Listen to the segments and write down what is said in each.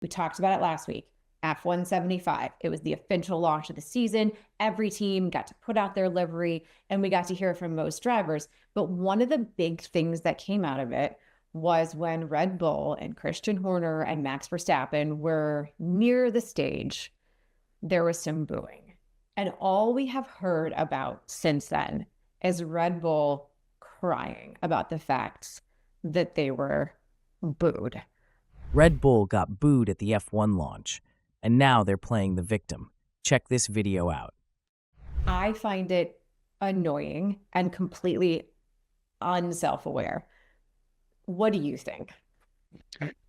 We talked about it last week. F175. It was the official launch of the season. Every team got to put out their livery, and we got to hear from most drivers. But one of the big things that came out of it was when Red Bull and Christian Horner and Max Verstappen were near the stage, there was some booing. And all we have heard about since then is Red Bull crying about the fact that they were booed. Red Bull got booed at the F1 launch, and now they're playing the victim. Check this video out. I find it annoying and completely unself-aware. What do you think?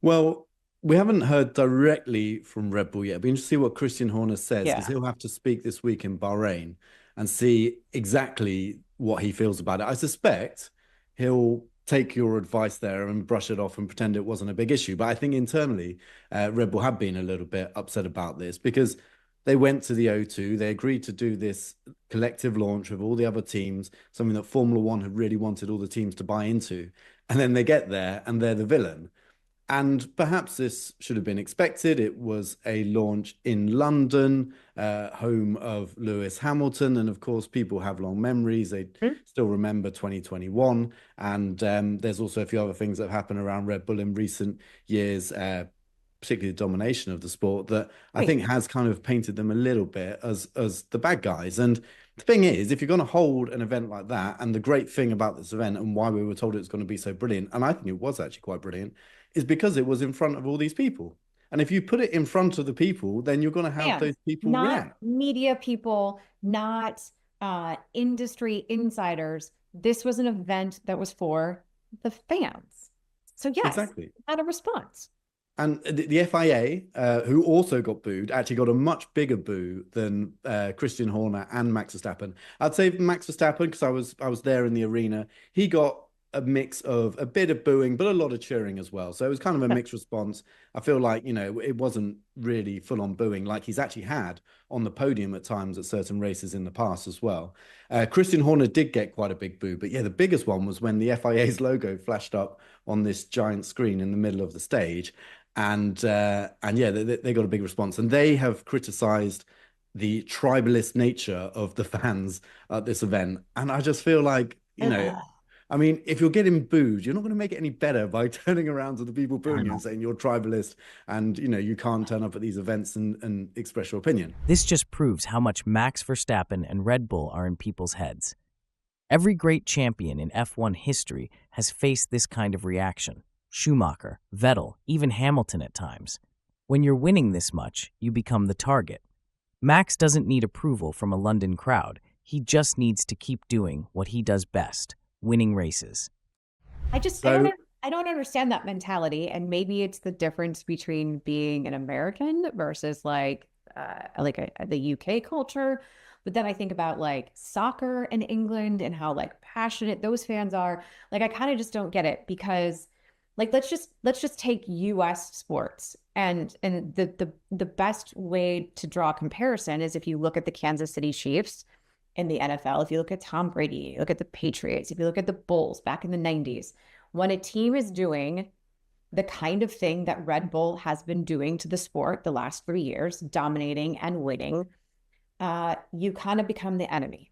Well, we haven't heard directly from Red Bull yet. But you see what Christian Horner says, because Yeah. he'll have to speak this week in Bahrain and see exactly what he feels about it. I suspect he'll take your advice there and brush it off and pretend it wasn't a big issue. But I think internally, Red Bull have been a little bit upset about this because they went to the O2. They agreed to do this collective launch with all the other teams, something that Formula One had really wanted all the teams to buy into. And then they get there and they're the villain. And perhaps this should have been expected. It was a launch in London, home of Lewis Hamilton. And of course, people have long memories. They still remember 2021. And there's also a few other things that have happened around Red Bull in recent years, particularly the domination of the sport, that I think has kind of painted them a little bit as the bad guys. And the thing is, if you're going to hold an event like that, and the great thing about this event and why we were told it's going to be so brilliant, and I think it was actually quite brilliant, is because it was in front of all these people. And if you put it in front of the people, then you're going to have those people not react. Media people, not industry insiders. This was an event that was for the fans. So yes, exactly. Had a response. And the FIA, who also got booed, actually got a much bigger boo than Christian Horner and Max Verstappen. I'd say Max Verstappen, because I was there in the arena, he got a mix of a bit of booing, but a lot of cheering as well. So it was kind of a mixed response. I feel like, it wasn't really full on booing like he's actually had on the podium at times at certain races in the past as well. Christian Horner did get quite a big boo, but yeah, the biggest one was when the FIA's logo flashed up on this giant screen in the middle of the stage. And yeah, they got a big response. And they have criticized the tribalist nature of the fans at this event. And I just feel like, I mean, if you're getting booed, you're not going to make it any better by turning around to the people booing you and saying you're tribalist and, you can't turn up at these events and express your opinion. This just proves how much Max Verstappen and Red Bull are in people's heads. Every great champion in F1 history has faced this kind of reaction. Schumacher, Vettel, even Hamilton at times. When you're winning this much, you become the target. Max doesn't need approval from a London crowd. He just needs to keep doing what he does best. Winning races. I don't understand that mentality, and maybe it's the difference between being an American versus the UK culture. But then I think about like soccer in England and how like passionate those fans are. Like I kind of just don't get it because like let's just take US sports and the best way to draw a comparison is if you look at the Kansas City Chiefs in the NFL, if you look at Tom Brady, look at the Patriots, if you look at the Bulls back in the 90s, when a team is doing the kind of thing that Red Bull has been doing to the sport the last 3 years, dominating and winning, you kind of become the enemy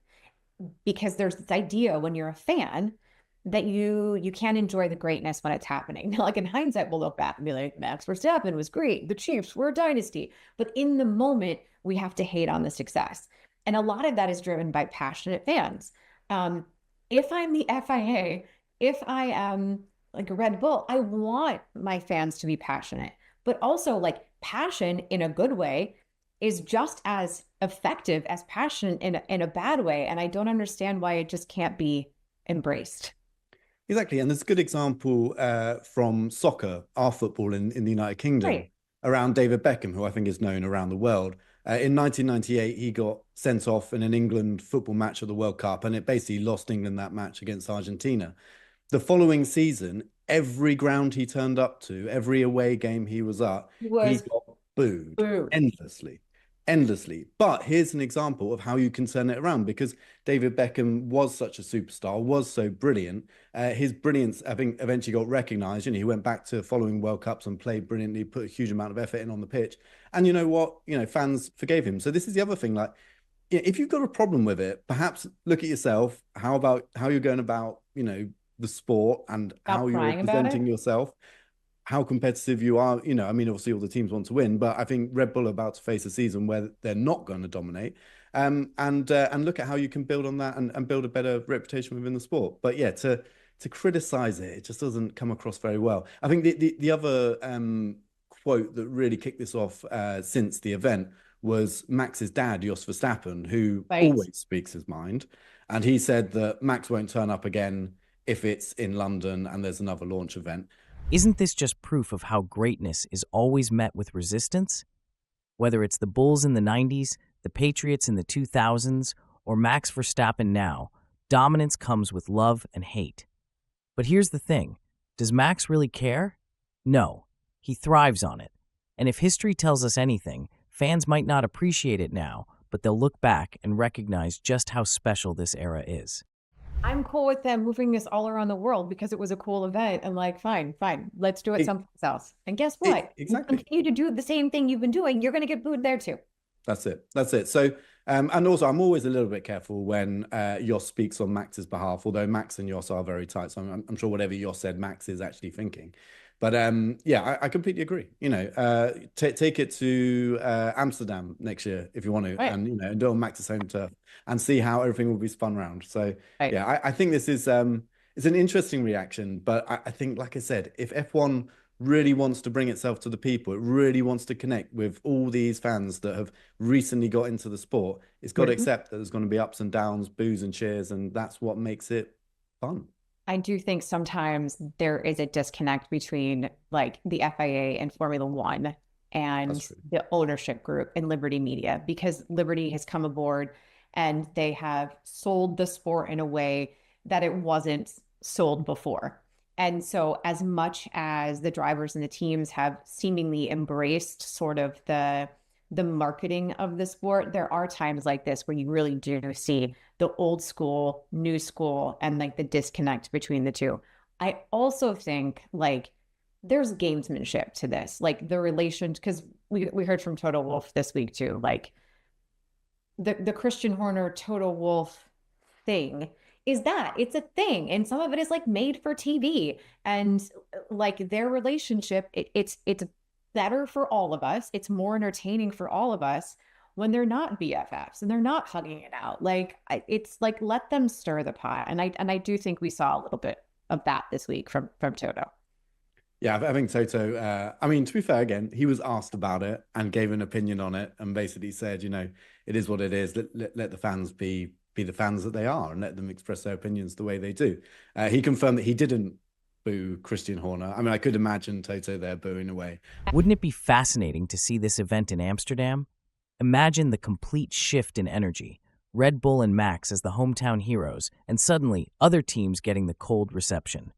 because there's this idea when you're a fan that you can't enjoy the greatness when it's happening. Now, like in hindsight, we'll look back and be like, Max Verstappen was great. The Chiefs were a dynasty. But in the moment, we have to hate on the success. And a lot of that is driven by passionate fans. If I'm the FIA, if I am like a Red Bull, I want my fans to be passionate, but also like passion in a good way is just as effective as passion in a bad way. And I don't understand why it just can't be embraced. Exactly. And there's a good example from soccer, our football in the United Kingdom, around David Beckham, who I think is known around the world. In 1998, he got sent off in an England football match at the World Cup, and it basically lost England that match against Argentina. The following season, every ground he turned up to, every away game he was at, he got booed endlessly. endlessly. But here's an example of how you can turn it around, because David Beckham was such a superstar, was so brilliant. His brilliance, I think, eventually got recognised. You know, he went back to following World Cups and played brilliantly, put a huge amount of effort in on the pitch. And you know what? You know, fans forgave him. So this is the other thing. Like, yeah, if you've got a problem with it, perhaps look at yourself. How about how you're going about, you know, the sport and Stop how you're crying about it. presenting yourself, how competitive you are. You know, I mean, obviously all the teams want to win, but I think Red Bull are about to face a season where they're not going to dominate. And look at how you can build on that and build a better reputation within the sport. But yeah, to criticize it, it just doesn't come across very well. I think the other quote that really kicked this off since the event was Max's dad, Jos Verstappen, who Right. always speaks his mind. And he said that Max won't turn up again if it's in London and there's another launch event. Isn't this just proof of how greatness is always met with resistance? Whether it's the Bulls in the 90s, the Patriots in the 2000s, or Max Verstappen now, dominance comes with love and hate. But here's the thing, does Max really care? No, he thrives on it. And if history tells us anything, fans might not appreciate it now, but they'll look back and recognize just how special this era is. I'm cool with them moving this all around the world because it was a cool event. And like, fine, fine, let's do it someplace else. And guess what? You Exactly. continue to do the same thing you've been doing, you're going to get booed there too. That's it. That's it. So, and also, I'm always a little bit careful when Jos speaks on Max's behalf, although Max and Jos are very tight. So I'm sure whatever Jos said, Max is actually thinking. But yeah, I completely agree. You know, take it to Amsterdam next year if you want to, Right. and you know, and do it on Max's home turf and see how everything will be spun around. So Right. yeah, I think this is it's an interesting reaction, but I think, like I said, if F1 really wants to bring itself to the people, it really wants to connect with all these fans that have recently got into the sport, it's got to Mhm. accept that there's going to be ups and downs, boos and cheers, and that's what makes it fun. I do think sometimes there is a disconnect between like the FIA and Formula One That's and true. the ownership group in Liberty Media, because Liberty has come aboard and they have sold the sport in a way that it wasn't sold before. And so, as much as the drivers and the teams have seemingly embraced sort of the marketing of the sport, there are times like this where you really do see the old school, new school, and like the disconnect between the two. I also think like there's gamesmanship to this, like the relation, because we heard from Toto Wolff this week too, like the Christian Horner Toto Wolff thing is that it's a thing, and some of it is like made for TV, and like their relationship, it's better for all of us. It's more entertaining for all of us when they're not BFFs and they're not hugging it out. Like it's like let them stir the pot, and I do think we saw a little bit of that this week from Toto. Yeah, I think Toto, I mean, to be fair, again, he was asked about it and gave an opinion on it and basically said, you know, it is what it is. Let the fans be the fans that they are and let them express their opinions the way they do. He confirmed that he didn't boo Christian Horner. I mean, I could imagine Toto there booing away. Wouldn't it be fascinating to see this event in Amsterdam? Imagine the complete shift in energy. Red Bull and Max as the hometown heroes, and suddenly other teams getting the cold reception.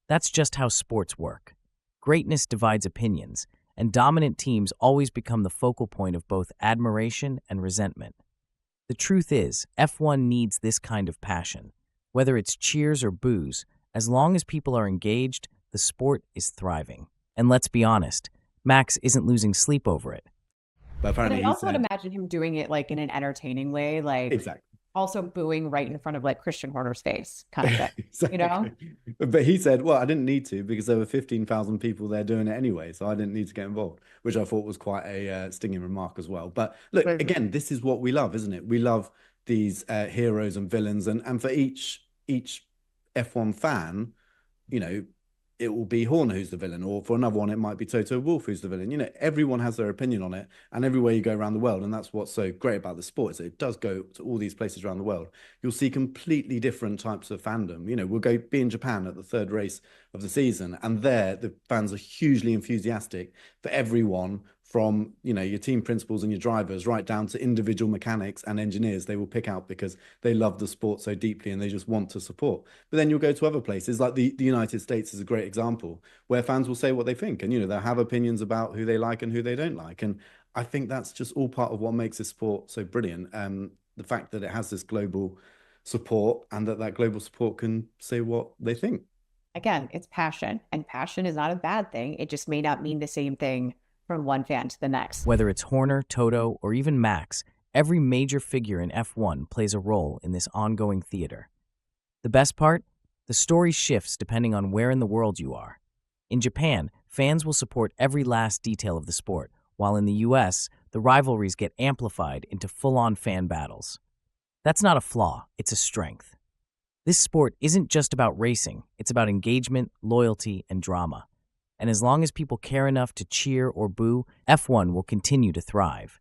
That's just how sports work. Greatness divides opinions, and dominant teams always become the focal point of both admiration and resentment. The truth is, F1 needs this kind of passion. Whether it's cheers or boos, as long as people are engaged, the sport is thriving. And let's be honest, Max isn't losing sleep over it. But But apparently I he also would said, imagine him doing it like in an entertaining way, like exactly. also booing right in front of like Christian Horner's face, kind of thing, you know? Exactly. But he said, well, I didn't need to because there were 15,000 people there doing it anyway. So I didn't need to get involved, which I thought was quite a stinging remark as well. But look, again, this is what we love, isn't it? We love these heroes and villains. And for each F1 fan, you know, it will be Horner who's the villain, or for another one, it might be Toto Wolff who's the villain. You know, everyone has their opinion on it, and everywhere you go around the world, and that's what's so great about the sport, is it does go to all these places around the world. You'll see completely different types of fandom. You know, we'll go be in Japan at the third race of the season, and there the fans are hugely enthusiastic for everyone from, your team principals and your drivers right down to individual mechanics and engineers, they will pick out because they love the sport so deeply and they just want to support. But then you'll go to other places like the United States is a great example where fans will say what they think, and they'll have opinions about who they like and who they don't like. And I think that's just all part of what makes this sport so brilliant. The fact that it has this global support and that global support can say what they think. Again, it's passion, and passion is not a bad thing. It just may not mean the same thing from one fan to the next. Whether it's Horner, Toto, or even Max, every major figure in F1 plays a role in this ongoing theater. The best part? The story shifts depending on where in the world you are. In Japan, fans will support every last detail of the sport, while in the US, the rivalries get amplified into full-on fan battles. That's not a flaw, it's a strength. This sport isn't just about racing, it's about engagement, loyalty, and drama. And as long as people care enough to cheer or boo, F1 will continue to thrive.